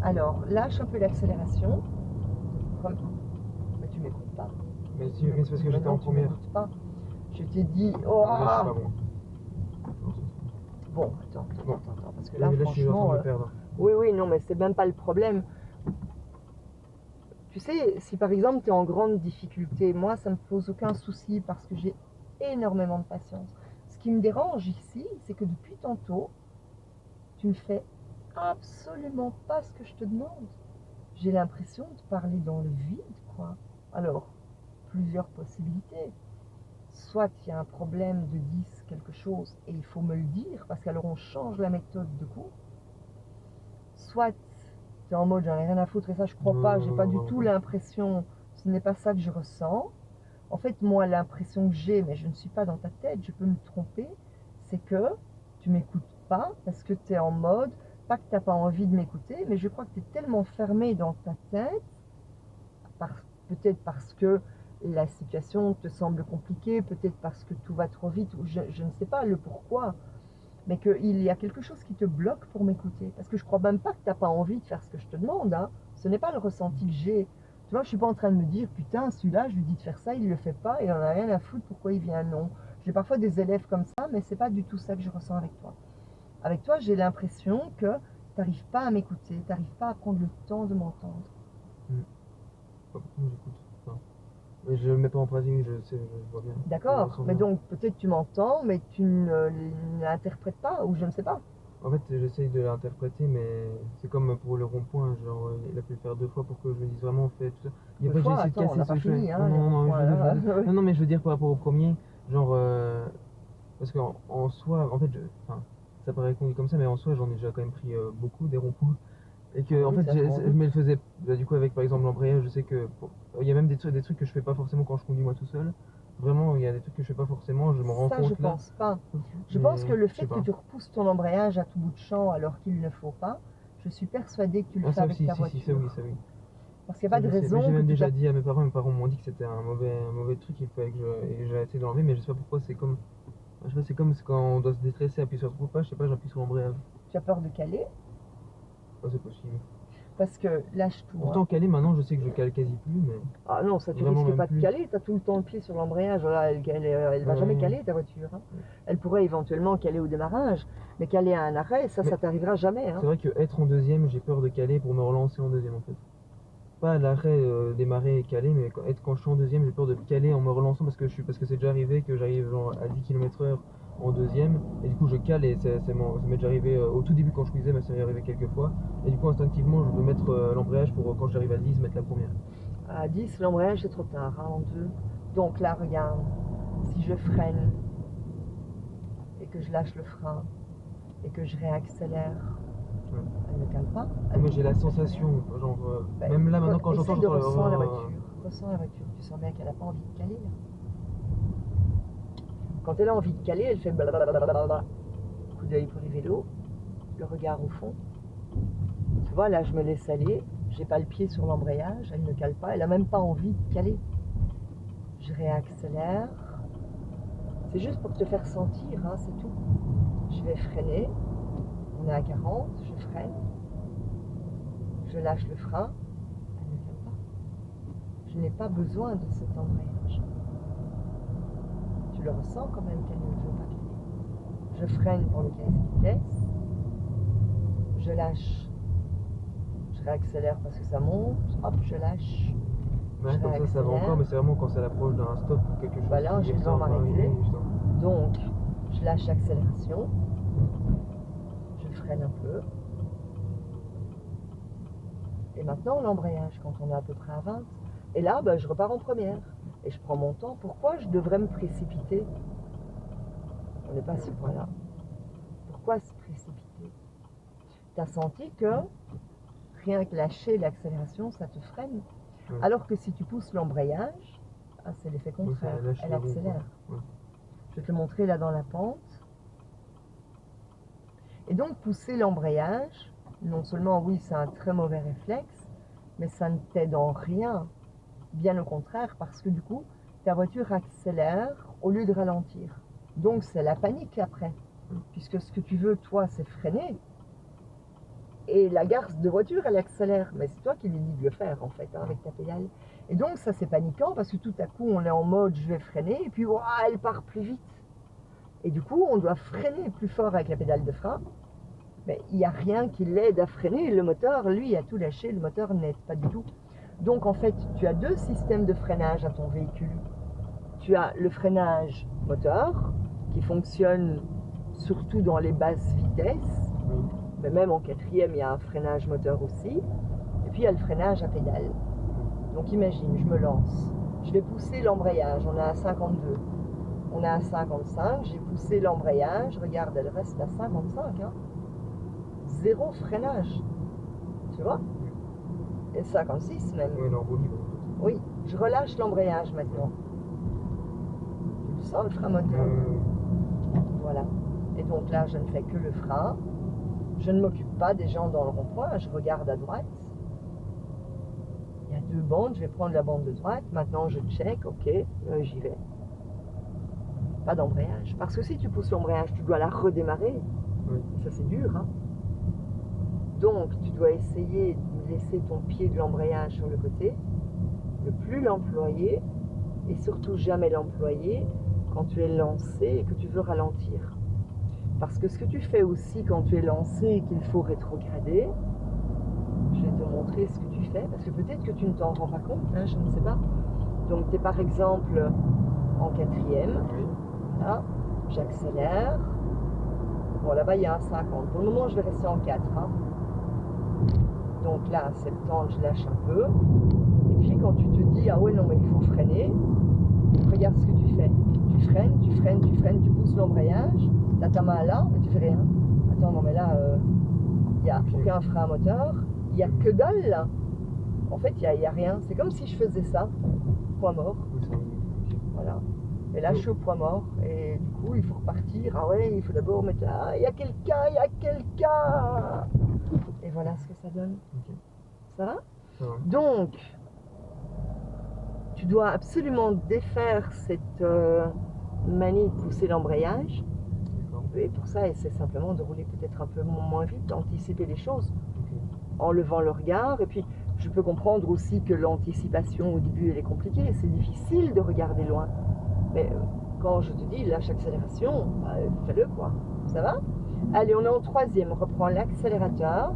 Alors, lâche un peu l'accélération. Mais tu m'écoutes pas. Mais c'est parce que j'étais en première. Tu m'écoutes pas. Je t'ai dit, oh Là, je suis pas bon. Bon, attends, parce que là, Là, je suis en franchement, train de me perdre. oui, non, mais c'est même pas le problème. Tu sais, si par exemple tu es en grande difficulté, moi ça me pose aucun souci parce que j'ai énormément de patience. Ce qui me dérange ici, c'est que depuis tantôt, tu ne fais absolument pas ce que je te demande. J'ai l'impression de parler dans le vide, quoi. Alors, plusieurs possibilités. Soit il y a un problème de 10, quelque chose, et il faut me le dire, parce qu'alors on change la méthode de coup. Soit tu es en mode j'en ai rien à foutre, et ça je crois pas, j'ai pas du tout l'impression, ce n'est pas ça que je ressens. En fait, moi, l'impression que j'ai, mais je ne suis pas dans ta tête, je peux me tromper, c'est que tu m'écoutes pas parce que tu es en mode, pas que tu n'as pas envie de m'écouter, mais je crois que tu es tellement fermé dans ta tête, peut-être parce que la situation te semble compliquée, peut-être parce que tout va trop vite, ou je ne sais pas le pourquoi, mais qu'il y a quelque chose qui te bloque pour m'écouter. Parce que je crois même pas que tu n'as pas envie de faire ce que je te demande, hein. Ce n'est pas le ressenti que j'ai. Tu vois, je suis pas en train de me dire, putain, celui-là, je lui dis de faire ça, il le fait pas, il en a rien à foutre, pourquoi il vient? Non. J'ai parfois des élèves comme ça, mais c'est pas du tout ça que je ressens avec toi. Avec toi, j'ai l'impression que tu n'arrives pas à m'écouter, tu n'arrives pas à prendre le temps de m'entendre. Pourquoi j'écoute? Enfin, mais je le mets pas en pratique, je sais, je vois bien. D'accord, mais donc peut-être tu m'entends, mais tu ne l'interprètes pas, ou je ne sais pas. En fait, j'essaye de l'interpréter, mais c'est comme pour le rond-point, genre, il a pu le faire 2 fois pour que je me dise vraiment, fait tout ça. Il n'y a pas Fois, essayé de attends, on casser n'a ce pas que je fais. fini, hein, Non, mais je veux dire par rapport au premier, genre, parce qu'en soi, en fait, enfin, ça paraît con dit comme ça, mais en soi, j'en ai déjà quand même pris beaucoup des ronds-points. Et que, en Oui, fait, ça, je m'en je doute. me le faisais, bah, du coup, avec par exemple l'embrayage, je sais que il y a même des trucs que je fais pas forcément quand je conduis moi tout seul. Vraiment, il y a des trucs que je fais pas forcément, je m'en rends Ça, je compte là. pense pas. Je pense que Mais le je sais fait que pas. tu repousses ton embrayage à tout bout de champ alors qu'il ne faut pas, je suis persuadée que tu le Ah, fais ça avec aussi, ta si, ça oui, voiture. ça oui. Parce qu'il n'y a Ça, pas de je sais. Mais j'ai raison que même tu déjà tapes. dit à mes parents m'ont dit que c'était un mauvais truc, il fallait que et j'ai essayé de l'enlever, mais je sais pas pourquoi, c'est comme. Je sais pas, c'est comme quand on doit se déstresser, appuyer sur le pas, je sais pas, j'appuie sur l'embrayage. Tu as peur de caler. Ah, c'est possible. Parce que lâche tout, hein. Pourtant, caler maintenant, je sais que je cale quasi plus, mais Ah non, ça tu vraiment risques même pas de plus. caler, tu as tout le temps le pied sur l'embrayage. Là, elle va jamais Ouais. caler ta voiture, hein. Elle pourrait éventuellement caler au démarrage, mais caler à un arrêt, ça Mais t'arrivera jamais, hein. c'est vrai que être en deuxième, j'ai peur de caler pour me relancer en deuxième en fait. Pas à l'arrêt démarrer et caler, mais quand je suis en deuxième, j'ai peur de caler en me relançant parce que c'est déjà arrivé que j'arrive genre à 10 km/h en deuxième et du coup je cale et ça m'est déjà arrivé au tout début quand je conduisais, mais ça m'est arrivé quelques fois et du coup instinctivement je veux mettre l'embrayage pour quand j'arrive à 10 mettre la première. À 10, l'embrayage c'est trop tard, hein, en 2. Donc là, regarde, si je freine et que je lâche le frein et que je réaccélère, Ouais. elle ne cale pas. Mais j'ai la sensation, genre, même là maintenant quand j'entends, essaye de j'entends ressentir la voiture. Ressens la voiture. Tu sens bien qu'elle n'a pas envie de caler là. Quand elle a envie de caler, elle fait blablabla. Coup d'œil pour les vélos, le regard au fond. Tu vois, là je me laisse aller, j'ai pas le pied sur l'embrayage, elle ne cale pas, elle a même pas envie de caler. Je réaccélère. C'est juste pour te faire sentir, hein, c'est tout. Je vais freiner. On est à 40, je freine. Je lâche le frein. Elle ne cale pas. Je n'ai pas besoin de cet embrayage. Tu le ressens quand même qu'elle ne veut pas caler. Je freine pour le caisse vitesse. Je lâche. Je réaccélère parce que ça monte. Hop, je lâche. ouais, comme ça va encore, mais c'est vraiment quand ça l'approche d'un stop ou quelque chose. Bah là, je vais devoir m'arrêter. Donc, je lâche l'accélération. Je freine un peu. Et maintenant, l'embrayage, quand on est à peu près à 20. Et là, bah, je repars en première. Et je prends mon temps. Pourquoi je devrais me précipiter? On n'est pas à ce point-là. Pourquoi se précipiter? Tu as senti que rien que lâcher l'accélération, ça te freine. Alors que si tu pousses l'embrayage, ah, c'est l'effet contraire. Elle accélère. Je vais te le montrer là dans la pente. Et donc, pousser l'embrayage, non seulement, oui, c'est un très mauvais réflexe, mais ça ne t'aide en rien. Bien au contraire, parce que du coup, ta voiture accélère au lieu de ralentir. Donc, c'est la panique après. Puisque ce que tu veux, toi, c'est freiner. Et la garce de voiture, elle accélère. Mais c'est toi qui lui dis de le faire, en fait, hein, avec ta pédale. Et donc, ça, c'est paniquant parce que tout à coup, on est en mode je vais freiner. Et puis, ouah, elle part plus vite. Et du coup, on doit freiner plus fort avec la pédale de frein. Mais il n'y a rien qui l'aide à freiner. Le moteur, lui, a tout lâché. Le moteur n'aide pas du tout. Donc, en fait, tu as deux systèmes de freinage à ton véhicule. Tu as le freinage moteur qui fonctionne surtout dans les basses vitesses. Mais même en quatrième, il y a un freinage moteur aussi. Et puis, il y a le freinage à pédale. Donc, imagine, je me lance. Je vais pousser l'embrayage. On est à 52. On est à 55. J'ai poussé l'embrayage. Regarde, elle reste à 55. Hein. Zéro freinage. Tu vois? Et 56 même. Oui, en roue libre. Oui, je relâche l'embrayage maintenant. Tu le sens, le frein moteur? Voilà. Et donc là, je ne fais que le frein. Je ne m'occupe pas des gens dans le rond-point. Je regarde à droite. Il y a deux bandes. Je vais prendre la bande de droite. Maintenant, je check. Ok, j'y vais. Pas d'embrayage. Parce que si tu pousses l'embrayage, tu dois la redémarrer. Oui. Ça, c'est dur. Hein. Donc, tu dois essayer de laisser ton pied de l'embrayage sur le côté. Ne plus l'employer. Et surtout, jamais l'employer quand tu es lancé et que tu veux ralentir. Parce que ce que tu fais aussi quand tu es lancé et qu'il faut rétrograder, je vais te montrer ce que tu fais, parce que peut-être que tu ne t'en rends pas compte, hein, je ne sais pas. Donc tu es par exemple en quatrième, Oui. voilà, j'accélère. Bon, là-bas il y a un 50. Pour le moment, je vais rester en 4. Hein. Donc là, à 70, je lâche un peu. Et puis quand tu te dis, ah ouais, non, mais il faut freiner, regarde ce que tu fais. Tu freines, tu freines, tu freines, tu pousses l'embrayage. Tu as ta main là, mais tu fais rien. Attends, non, mais là, il n'y a aucun frein moteur. Il n'y a que dalle là. En fait, il n'y a rien. C'est comme si je faisais ça. Point mort. Voilà. Et là, je suis au point mort. Et du coup, il faut repartir. Ah ouais, il faut d'abord mettre là. Il y a quelqu'un, il y a quelqu'un. Et voilà ce que ça donne. Okay. Ça va? Ça va. Donc, tu dois absolument défaire cette manie de pousser l'embrayage. Et pour ça, essaie simplement de rouler peut-être un peu moins vite, d'anticiper les choses, en levant le regard. Et puis, je peux comprendre aussi que l'anticipation au début, elle est compliquée. C'est difficile de regarder loin. Mais quand je te dis lâche l'accélération, bah, fais-le quoi. Ça va? Allez, on est en troisième. On reprend l'accélérateur.